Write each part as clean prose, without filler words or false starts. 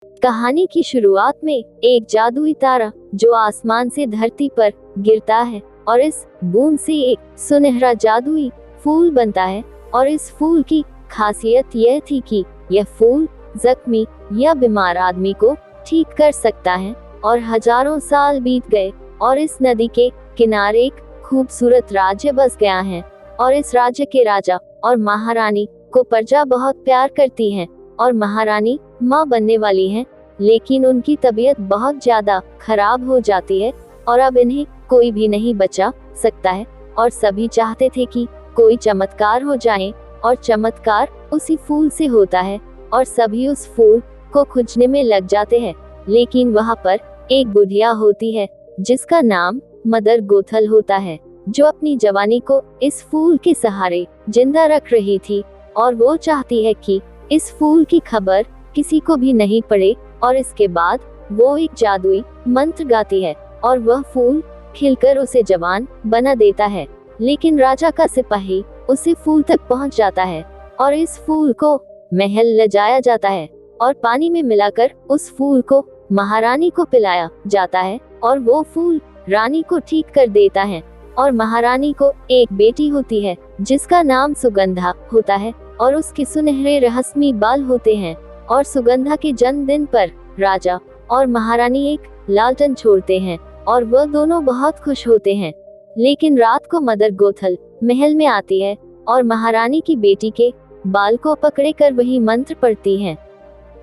कहानी की शुरुआत में एक जादुई तारा जो आसमान से धरती पर गिरता है और इस बूंद से एक सुनहरा जादुई फूल बनता है। और इस फूल की खासियत यह थी कि यह फूल जख्मी या बीमार आदमी को ठीक कर सकता है। और हजारों साल बीत गए और इस नदी के किनारे एक खूबसूरत राज्य बस गया है। और इस राज्य के राजा और महारानी को प्रजा बहुत प्यार करती है और महारानी माँ बनने वाली है, लेकिन उनकी तबीयत बहुत ज्यादा खराब हो जाती है और अब इन्हें कोई भी नहीं बचा सकता है। और सभी चाहते थे कि कोई चमत्कार हो जाए और चमत्कार उसी फूल से होता है और सभी उस फूल को खोजने में लग जाते हैं। लेकिन वहाँ पर एक बुढ़िया होती है जिसका नाम मदर गोथल होता है, जो अपनी जवानी को इस फूल के सहारे जिंदा रख रही थी। और वो चाहती है कि इस फूल की खबर किसी को भी नहीं पड़े। और इसके बाद वो एक जादुई मंत्र गाती है और वह फूल खिलकर उसे जवान बना देता है। लेकिन राजा का सिपाही उसी फूल तक पहुंच जाता है और इस फूल को महल ले जाया जाता है और पानी में मिलाकर उस फूल को महारानी को पिलाया जाता है और वो फूल रानी को ठीक कर देता है। और महारानी को एक बेटी होती है जिसका नाम सुगंधा होता है और उसके सुनहरे रहस्यमय बाल होते हैं। और सुगंधा के जन्मदिन पर राजा और महारानी एक लालटेन छोड़ते हैं और वह दोनों बहुत खुश होते हैं। लेकिन रात को मदर गोथल महल में आती है और महारानी की बेटी के बाल को पकड़े कर वही मंत्र पढ़ती है।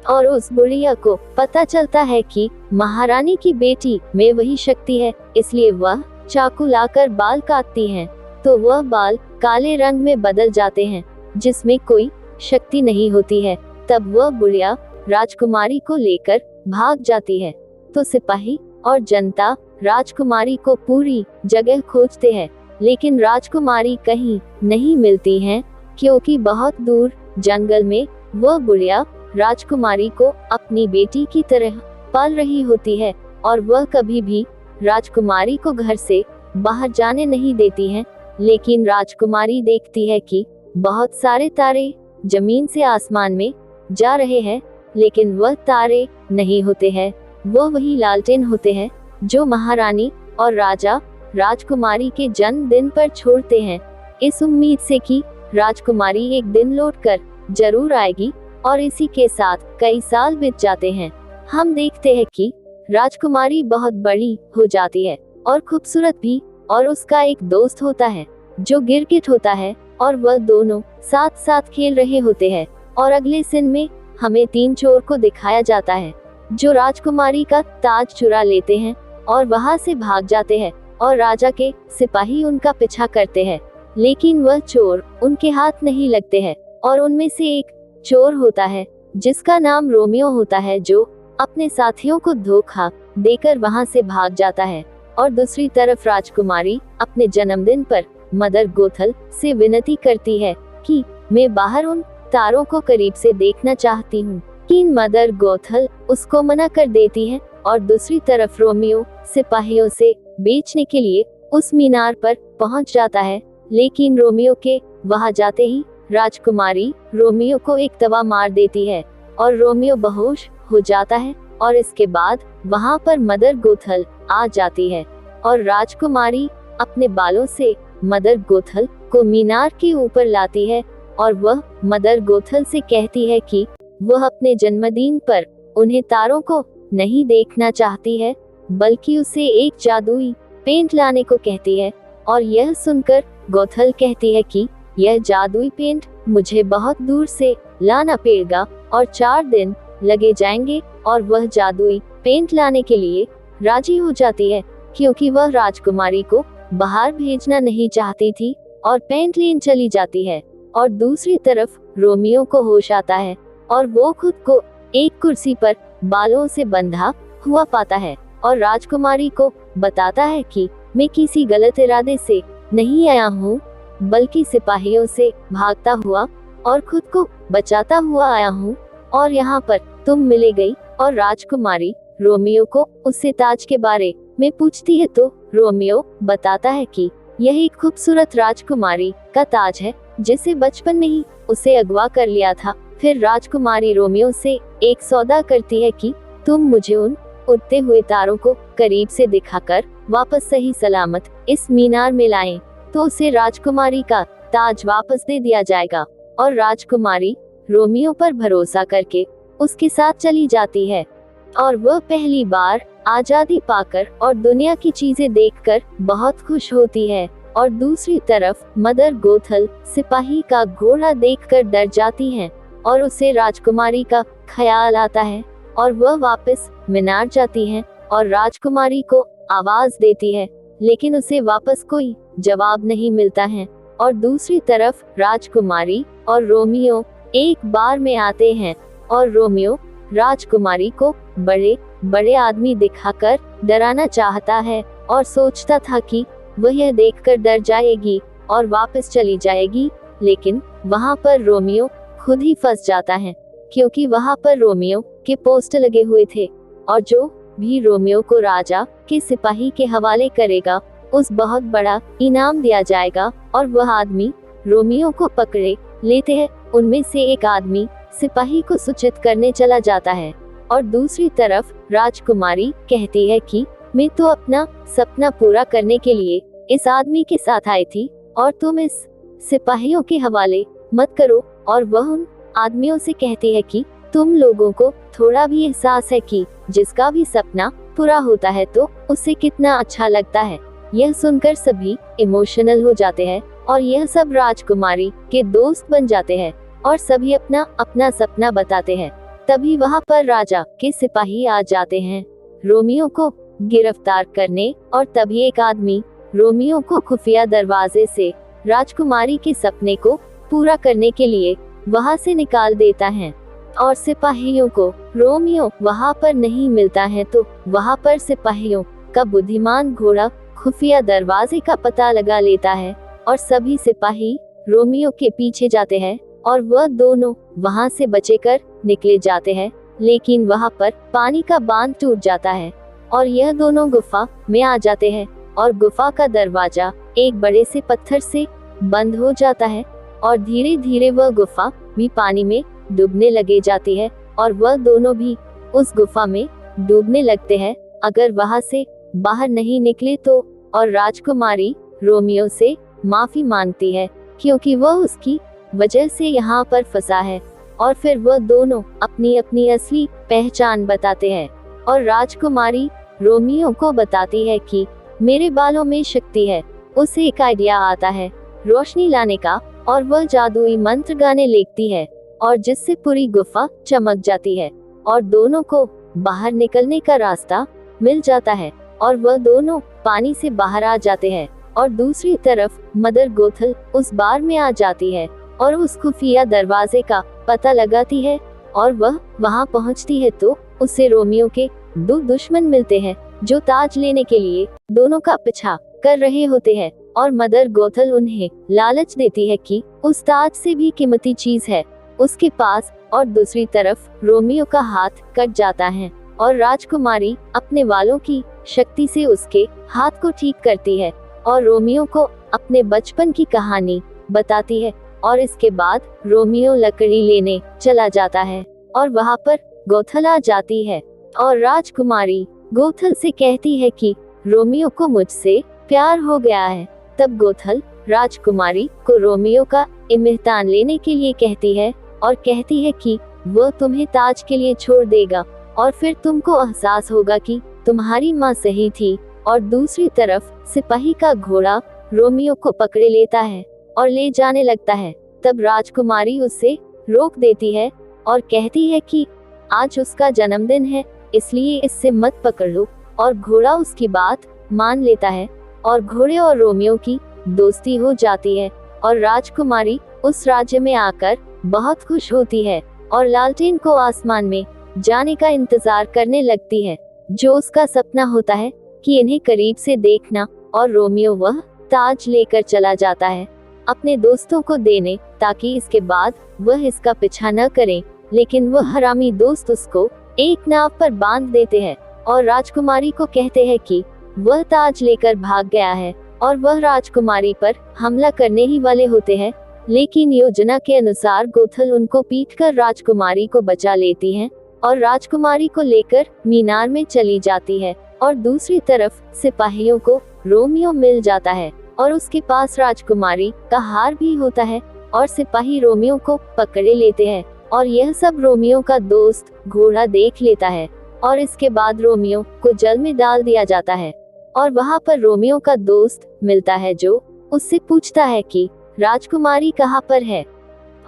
और उस बुढ़िया को पता चलता है कि महारानी की बेटी में वही शक्ति है, इसलिए वह चाकू लाकर बाल काटती है तो वह बाल काले रंग में बदल जाते हैं जिसमें कोई शक्ति नहीं होती है। तब वह बुढ़िया राजकुमारी को लेकर भाग जाती है तो सिपाही और जनता राजकुमारी को पूरी जगह खोजते हैं, लेकिन राजकुमारी कहीं नहीं मिलती हैं क्योंकि बहुत दूर जंगल में वह बुढ़िया राजकुमारी को अपनी बेटी की तरह पाल रही होती है और वह कभी भी राजकुमारी को घर से बाहर जाने नहीं देती है। लेकिन राजकुमारी देखती है कि बहुत सारे तारे जमीन से आसमान में जा रहे हैं, लेकिन वह तारे नहीं होते हैं, वो वही लालटेन होते हैं जो महारानी और राजा राजकुमारी के जन्मदिन पर छोड़ते हैं, इस उम्मीद से कि राजकुमारी एक दिन लौटकर जरूर आएगी। और इसी के साथ कई साल बीत जाते हैं। हम देखते हैं कि राजकुमारी बहुत बड़ी हो जाती है और खूबसूरत भी, और उसका एक दोस्त होता है जो गिरगिट होता है और वह दोनों साथ साथ खेल रहे होते हैं। और अगले सीन में हमें 3 चोर को दिखाया जाता है जो राजकुमारी का ताज चुरा लेते हैं और वहां से भाग जाते हैं और राजा के सिपाही उनका पीछा करते हैं, लेकिन वह चोर उनके हाथ नहीं लगते हैं। और उनमें से एक चोर होता है जिसका नाम रोमियो होता है, जो अपने साथियों को धोखा देकर वहां से भाग जाता है। और दूसरी तरफ राजकुमारी अपने जन्मदिन पर मदर गोथल से विनती करती है कि मैं बाहर उन तारों को करीब से देखना चाहती हूँ, लेकिन मदर गोथल उसको मना कर देती है। और दूसरी तरफ रोमियो सिपाहियों से बेचने के लिए उस मीनार पर पहुँच जाता है, लेकिन रोमियो के वहां जाते ही राजकुमारी रोमियो को एक तवा मार देती है और रोमियो बेहोश हो जाता है। और इसके बाद वहां पर मदर गोथल आ जाती है और राजकुमारी अपने बालों से मदर गोथल को मीनार के ऊपर लाती है और वह मदर गोथल से कहती है कि वह अपने जन्मदिन पर उन्हें तारों को नहीं देखना चाहती है, बल्कि उसे एक जादुई पेंट लाने को कहती है। और यह सुनकर गोथल कहती है कि यह जादुई पेंट मुझे बहुत दूर से लाना पड़ेगा और 4 दिन लगे जाएंगे। और वह जादुई पेंट लाने के लिए राजी हो जाती है क्योंकि वह राजकुमारी को बाहर भेजना नहीं चाहती थी और पेंट लेन चली जाती है। और दूसरी तरफ रोमियो को होश आता है और वो खुद को एक कुर्सी पर बालों से बंधा हुआ पाता है और राजकुमारी को बताता है कि मैं किसी गलत इरादे से नहीं आया हूँ, बल्कि सिपाहियों से भागता हुआ और खुद को बचाता हुआ आया हूँ और यहाँ पर तुम मिले गई। और राजकुमारी रोमियो को उससे ताज के बारे में पूछती है तो रोमियो बताता है कि यह एक खूबसूरत राजकुमारी का ताज है जिसे बचपन में ही उसे अगवा कर लिया था। फिर राजकुमारी रोमियो से एक सौदा करती है कि तुम मुझे उन उड़ते हुए तारों को करीब से दिखाकर वापस सही सलामत इस मीनार में लाएं, तो उसे राजकुमारी का ताज वापस दे दिया जाएगा। और राजकुमारी रोमियो पर भरोसा करके उसके साथ चली जाती है और वह पहली बार आजादी पाकर और दुनिया की चीजें देखकर बहुत खुश होती है। और दूसरी तरफ मदर गोथल सिपाही का घोड़ा देखकर डर जाती हैं और उसे राजकुमारी का ख्याल आता है और वह वापस मीनार जाती हैं और राजकुमारी को आवाज देती है, लेकिन उसे वापस कोई जवाब नहीं मिलता है। और दूसरी तरफ राजकुमारी और रोमियो एक बार में आते हैं और रोमियो राजकुमारी को बड़े बड़े आदमी दिखाकर डराना चाहता है और सोचता था कि वह यह देखकर डर जाएगी और वापस चली जाएगी, लेकिन वहां पर रोमियो खुद ही फंस जाता है, क्योंकि वहां पर रोमियो के पोस्टर लगे हुए थे और जो भी रोमियो को राजा के सिपाही के हवाले करेगा उस बहुत बड़ा इनाम दिया जाएगा। और वह आदमी रोमियो को पकड़े लेते हैं। उनमें से एक आदमी सिपाही को सूचित करने चला जाता है और दूसरी तरफ राजकुमारी कहती है कि मैं तो अपना सपना पूरा करने के लिए इस आदमी के साथ आई थी और तुम इस सिपाहियों के हवाले मत करो। और वह उन आदमियों से कहती है कि तुम लोगों को थोड़ा भी एहसास है कि जिसका भी सपना पूरा होता है तो उसे कितना अच्छा लगता है। यह सुनकर सभी इमोशनल हो जाते हैं और यह सब राजकुमारी के दोस्त बन जाते हैं और सभी अपना अपना सपना बताते हैं। तभी वहां पर राजा के सिपाही आ जाते हैं रोमियो को गिरफ्तार करने, और तभी एक आदमी रोमियो को खुफिया दरवाजे से राजकुमारी के सपने को पूरा करने के लिए वहां से निकाल देता है। और सिपाहियों को रोमियो वहां पर नहीं मिलता है, तो वहां पर सिपाहियों का बुद्धिमान घोड़ा खुफिया दरवाजे का पता लगा लेता है और सभी सिपाही रोमियो के पीछे जाते हैं और वह दोनों वहां से बचकर निकले जाते हैं। लेकिन वहां पर पानी का बांध टूट जाता है और यह दोनों गुफा में आ जाते हैं और गुफा का दरवाजा एक बड़े से पत्थर से बंद हो जाता है और धीरे धीरे वह गुफा भी पानी में डूबने लगे जाती है और वह दोनों भी उस गुफा में डूबने लगते हैं अगर वहां से बाहर नहीं निकले तो। और राजकुमारी रोमियो से माफी मांगती है क्योंकि वह उसकी वजह से यहाँ पर फंसा है और फिर वह दोनों अपनी अपनी असली पहचान बताते हैं। और राजकुमारी रोमियो को बताती है कि मेरे बालों में शक्ति है। उसे एक आइडिया आता है रोशनी लाने का और वह जादुई मंत्र गाने लगती है और जिससे पूरी गुफा चमक जाती है और दोनों को बाहर निकलने का रास्ता मिल जाता है और वह दोनों पानी से बाहर आ जाते हैं। और दूसरी तरफ मदर गोथल उस बार में आ जाती है और उस खुफिया दरवाजे का पता लगाती है और वह वहां पहुंचती है तो उसे रोमियो के दो दुश्मन मिलते हैं जो ताज लेने के लिए दोनों का पीछा कर रहे होते हैं। और मदर गोथल उन्हें लालच देती है कि उस ताज से भी कीमती चीज है उसके पास। और दूसरी तरफ रोमियो का हाथ कट जाता है और राजकुमारी अपने वालों की शक्ति से उसके हाथ को ठीक करती है और रोमियो को अपने बचपन की कहानी बताती है। और इसके बाद रोमियो लकड़ी लेने चला जाता है और वहां पर गोथल आ जाती है और राजकुमारी गोथल से कहती है कि रोमियो को मुझसे प्यार हो गया है। तब गोथल राजकुमारी को रोमियो का इम्तिहान लेने के लिए कहती है और कहती है कि वह तुम्हें ताज के लिए छोड़ देगा और फिर तुमको एहसास होगा कि तुम्हारी माँ सही थी। और दूसरी तरफ सिपाही का घोड़ा रोमियो को पकड़े लेता है और ले जाने लगता है। तब राजकुमारी उसे रोक देती है और कहती है कि आज उसका जन्मदिन है इसलिए इससे मत पकड़ लो। और घोड़ा उसकी बात मान लेता है और घोड़े और रोमियो की दोस्ती हो जाती है और राजकुमारी उस राज्य में आकर बहुत खुश होती है और लालटेन को आसमान में जाने का इंतजार करने लगती है जो उसका सपना होता है कि इन्हें करीब से देखना। और रोमियो वह ताज लेकर चला जाता है अपने दोस्तों को देने ताकि इसके बाद वह इसका पीछा न करें, लेकिन वह हरामी दोस्त उसको एक नाव पर बांध देते हैं और राजकुमारी को कहते हैं कि वह ताज लेकर भाग गया है और वह राजकुमारी पर हमला करने ही वाले होते हैं। लेकिन योजना के अनुसार गोथल उनको पीटकर राजकुमारी को बचा लेती हैं और राजकुमारी को लेकर मीनार में चली जाती है। और दूसरी तरफ सिपाहियों को रोमियो मिल जाता है और उसके पास राजकुमारी का हार भी होता है और सिपाही रोमियो को पकड़े लेते हैं और यह सब रोमियो का दोस्त घोड़ा देख लेता है और इसके बाद रोमियो को जल में डाल दिया जाता है। और वहाँ पर रोमियो का दोस्त मिलता है जो उससे पूछता है कि राजकुमारी कहाँ पर है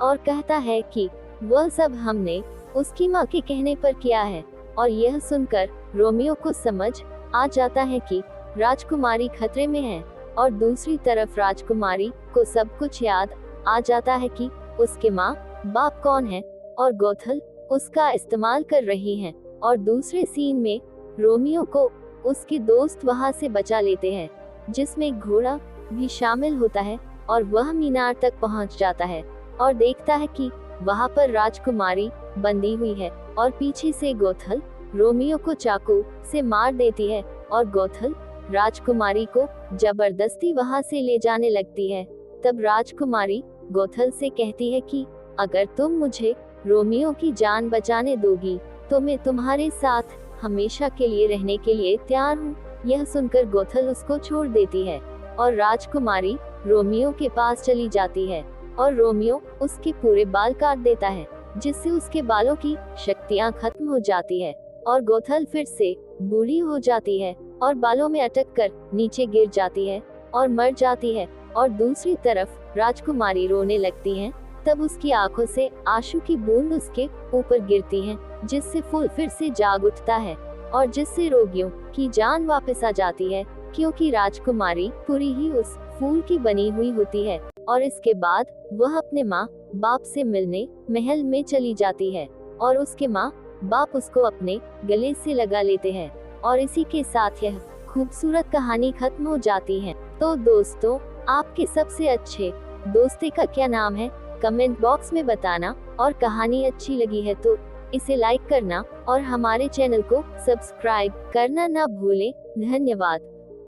और कहता है कि वह सब हमने उसकी माँ के कहने पर किया है। और यह सुनकर रोमियो को समझ आ जाता है कि राजकुमारी खतरे में है और दूसरी तरफ राजकुमारी को सब कुछ याद आ जाता है कि उसके माँ बाप कौन है और गोथल उसका इस्तेमाल कर रही हैं। और दूसरे सीन में रोमियो को उसके दोस्त वहां से बचा लेते हैं जिसमें घोड़ा भी शामिल होता है और वह मीनार तक पहुंच जाता है और देखता है कि वहां पर राजकुमारी बंधी हुई है और पीछे से गोथल रोमियो को चाकू से मार देती है और गोथल राजकुमारी को जबरदस्ती वहां से ले जाने लगती है। तब राजकुमारी गोथल से कहती है कि अगर तुम मुझे रोमियो की जान बचाने दोगी तो मैं तुम्हारे साथ हमेशा के लिए रहने के लिए तैयार हूँ। यह सुनकर गोथल उसको छोड़ देती है और राजकुमारी रोमियो के पास चली जाती है और रोमियो उसके पूरे बाल काट देता है जिससे उसके बालों की शक्तियाँ खत्म हो जाती है और गोथल फिर से बूढ़ी हो जाती है और बालों में अटक कर नीचे गिर जाती है और मर जाती है। और दूसरी तरफ राजकुमारी रोने लगती है। तब उसकी आंखों से आंसू की बूंद उसके ऊपर गिरती हैं जिससे फूल फिर से जाग उठता है और जिससे रोगियों की जान वापस आ जाती है क्योंकि राजकुमारी पूरी ही उस फूल की बनी हुई होती है। और इसके बाद वह अपने माँ बाप से मिलने महल में चली जाती है और उसके माँ बाप उसको अपने गले से लगा लेते हैं और इसी के साथ यह खूबसूरत कहानी खत्म हो जाती है। तो दोस्तों, आपके सबसे अच्छे दोस्ती का क्या नाम है कमेंट बॉक्स में बताना और कहानी अच्छी लगी है तो इसे लाइक करना और हमारे चैनल को सब्सक्राइब करना ना भूलें। धन्यवाद।